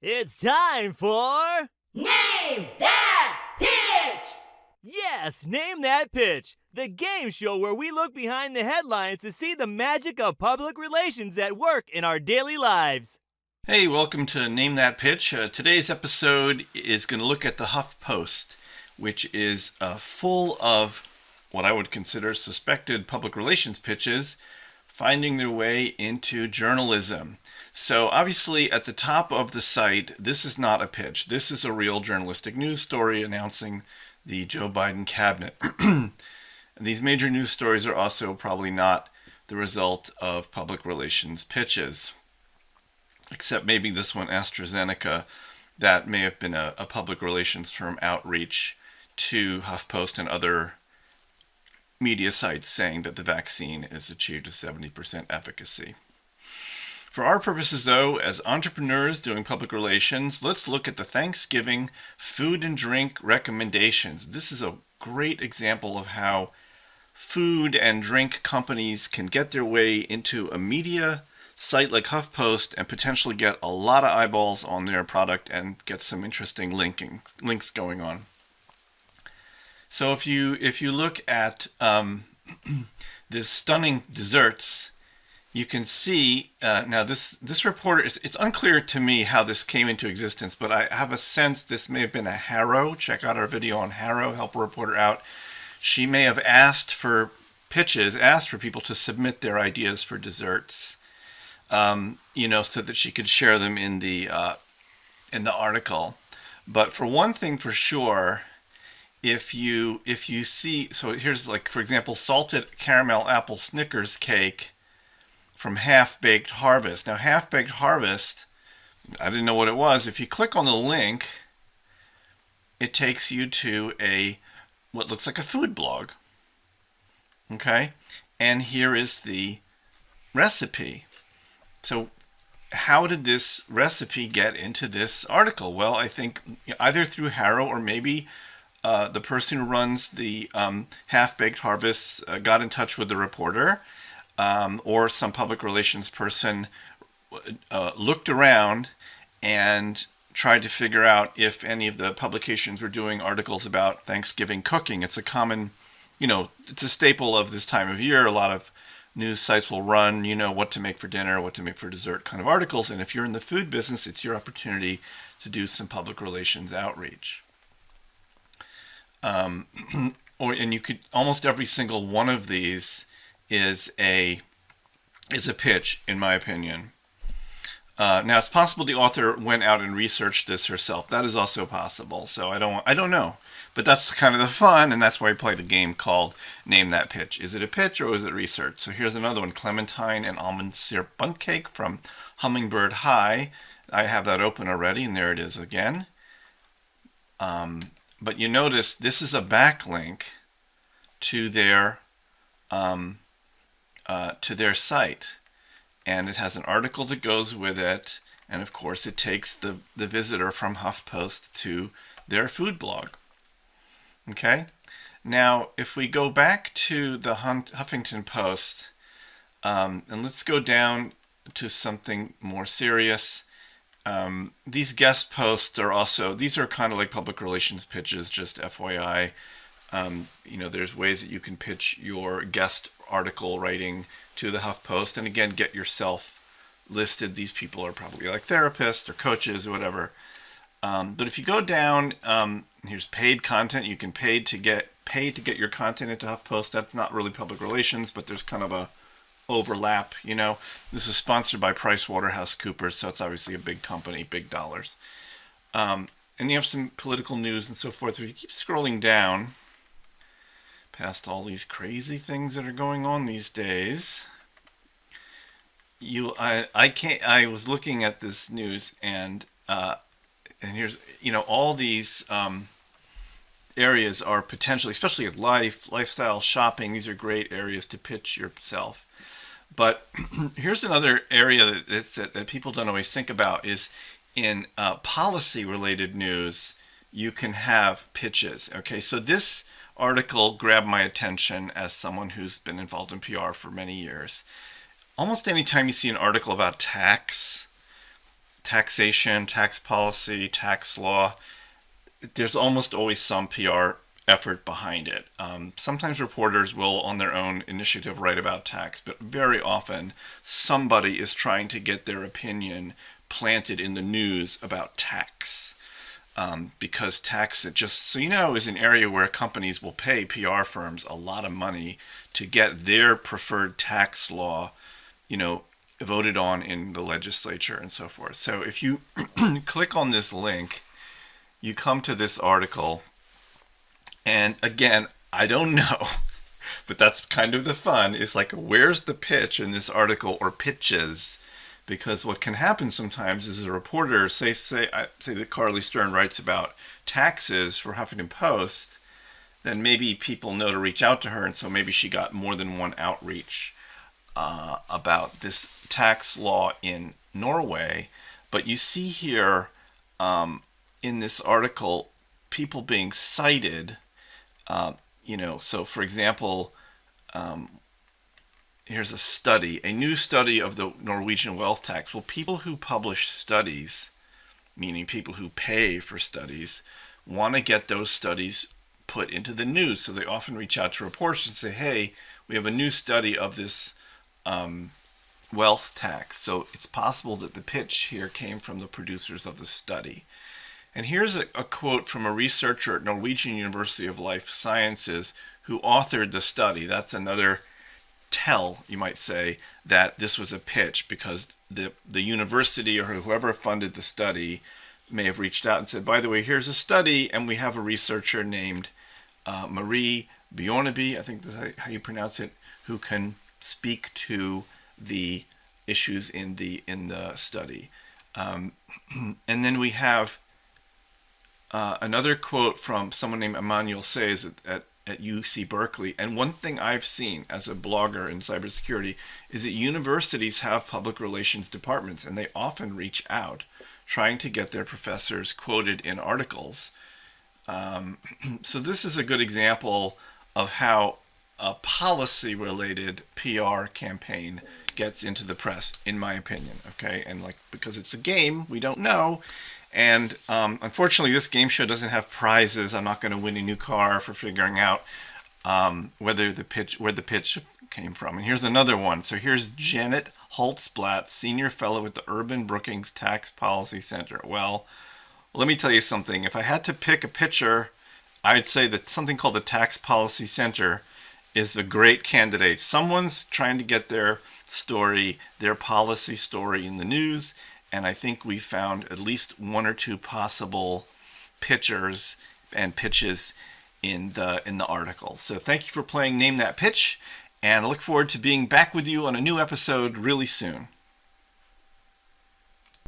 It's time for... Name That Pitch! Yes, Name That Pitch, the game show where we look behind the headlines to see the magic of public relations at work in our daily lives. Hey, welcome to Name That Pitch. Today's episode is going to look at the HuffPost, which is full of what I would consider suspected public relations pitches finding their way into journalism. So obviously at the top of the site, this is not a pitch. This is a real journalistic news story announcing the Joe Biden cabinet. These major news stories are also probably not the result of public relations pitches, except maybe this one, AstraZeneca, that may have been a public relations firm outreach to HuffPost and other media sites saying that the vaccine has achieved a 70% efficacy. For our purposes, though, as entrepreneurs doing public relations, let's look at the Thanksgiving food and drink recommendations. This is a great example of how food and drink companies can get their way into a media site like HuffPost and potentially get a lot of eyeballs on their product and get some interesting links going on. So if you look at this stunning desserts, you can see now this reporter, it's unclear to me how this came into existence, but I have a sense this may have been a Harrow. Check out our video on Harrow, help a reporter out. She may have asked for people to submit their ideas for desserts, so that she could share them in the article. But for one thing for sure, if you see, so here's like, for example, salted caramel apple Snickers cake from Half Baked Harvest. Now, Half Baked Harvest, I didn't know what it was. If you click on the link, it takes you to what looks like a food blog. Okay? And here is the recipe. So how did this recipe get into this article? Well, I think either through Harrow or maybe the person who runs the Half Baked Harvest got in touch with the reporter, or some public relations person looked around and tried to figure out if any of the publications were doing articles about Thanksgiving cooking. It's a common, it's a staple of this time of year. A lot of news sites will run, what to make for dinner, what to make for dessert kind of articles. And if you're in the food business, it's your opportunity to do some public relations outreach. And you could, almost every single one of these is a pitch, in my opinion. Now, it's possible the author went out and researched this herself. That is also possible. So I don't know. But that's kind of the fun, and that's why we play the game called Name That Pitch. Is it a pitch or is it research? So here's another one, Clementine and Almond Syrup Bundt Cake from Hummingbird High. I have that open already, and there it is again. But you notice this is a backlink to their site, and it has an article that goes with it, and of course it takes the visitor from HuffPost to their food blog. Okay, now if we go back to the Huffington Post, and let's go down to something more serious. These guest posts are also, these are kind of like public relations pitches, just FYI. There's ways that you can pitch your guest article writing to the HuffPost, and again, get yourself listed. These people are probably like therapists or coaches or whatever. But if you go down, here's paid content. You can pay to get your content into HuffPost. That's not really public relations, but there's kind of a overlap. This is sponsored by PricewaterhouseCoopers, so it's obviously a big company, big dollars. And you have some political news and so forth. If you keep scrolling down past all these crazy things that are going on these days, I was looking at this news, and here's, all these areas are potentially, especially at lifestyle shopping, these are great areas to pitch yourself. But here's another area that people don't always think about is in policy-related news, you can have pitches. Okay, so this article grabbed my attention as someone who's been involved in PR for many years. Almost any time you see an article about tax taxation, tax policy, tax law, there's almost always some PR effort behind it. Sometimes reporters will, on their own initiative, write about tax, but very often somebody is trying to get their opinion planted in the news about tax. Because tax, just so you know, is an area where companies will pay PR firms a lot of money to get their preferred tax law, voted on in the legislature and so forth. So if you click on this link, you come to this article, and again, I don't know, but that's kind of the fun. It's like, where's the pitch in this article, or pitches? Because what can happen sometimes is a reporter, say that Carly Stern writes about taxes for Huffington Post, then maybe people know to reach out to her, and so maybe she got more than one outreach about this tax law in Norway. But you see here in this article people being cited, so for example, here's a new study of the Norwegian wealth tax. Well, people who publish studies, meaning people who pay for studies, want to get those studies put into the news. So they often reach out to reporters and say, hey, we have a new study of this wealth tax. So it's possible that the pitch here came from the producers of the study. And here's a quote from a researcher at Norwegian University of Life Sciences who authored the study. That's another tell, you might say, that this was a pitch, because the university or whoever funded the study may have reached out and said, by the way, here's a study, and we have a researcher named Marie Bjorneby, I think that's how you pronounce it, who can speak to the issues in the study. And then we have another quote from someone named Emmanuel Says at UC Berkeley. And one thing I've seen as a blogger in cybersecurity is that universities have public relations departments, and they often reach out trying to get their professors quoted in articles. So this is a good example of how a policy-related PR campaign gets into the press, in my opinion. Okay, and because it's a game, we don't know. And unfortunately, this game show doesn't have prizes. I'm not going to win a new car for figuring out where the pitch came from. And here's another one. So here's Janet Holtzblatt, Senior Fellow at the Urban Brookings Tax Policy Center. Well, let me tell you something. If I had to pick a pitcher, I'd say that something called the Tax Policy Center is a great candidate. Someone's trying to get their story, their policy story in the news. And I think we found at least one or two possible pitchers and pitches in the article. So thank you for playing Name That Pitch, and I look forward to being back with you on a new episode really soon.